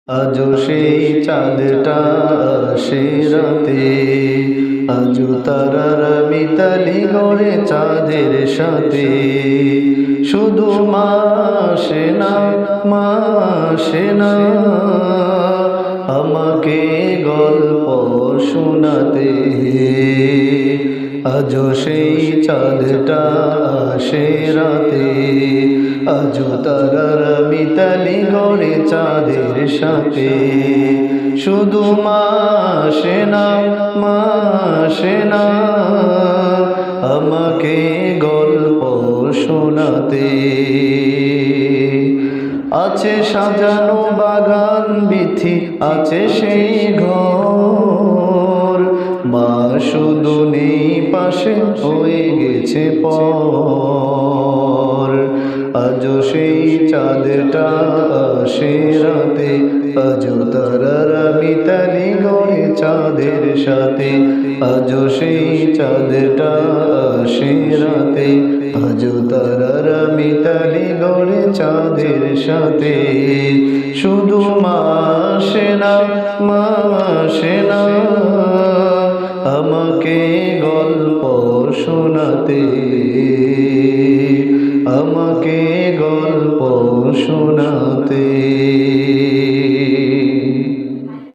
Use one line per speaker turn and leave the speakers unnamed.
আজও সেই চাঁদটা সে রাতে, আজও তারার মিতালি গড়ে চাঁদের সাথে। শুধু মাসে না মাসে না আমাকে গল্প শোনাতে। আজও সেই চাঁদটা সে রাতে, আজও তারার মিতালি গড়ে চাঁদের সাথে। শুধু মাসে না মাসে না আমাকে গল্প শোনাতে। আছে সাজানো বাগান বিথি, আছে সেই ঘর, মা শুধু নেই পাশে, হয়ে গেছে পর। আজও সেই চাঁদটা সে রাতে, আজও তারারা মিতালি গড়ে চাঁদের সাথে। আজও সেই চাঁদটা সে রাতে, আজও তারারা মিতালি গড়ে চাঁদের সাথে। শুধু মাসে না মাসে না আমাকে গল্প শোনাতে, আমাকে গল্প শোনাতে।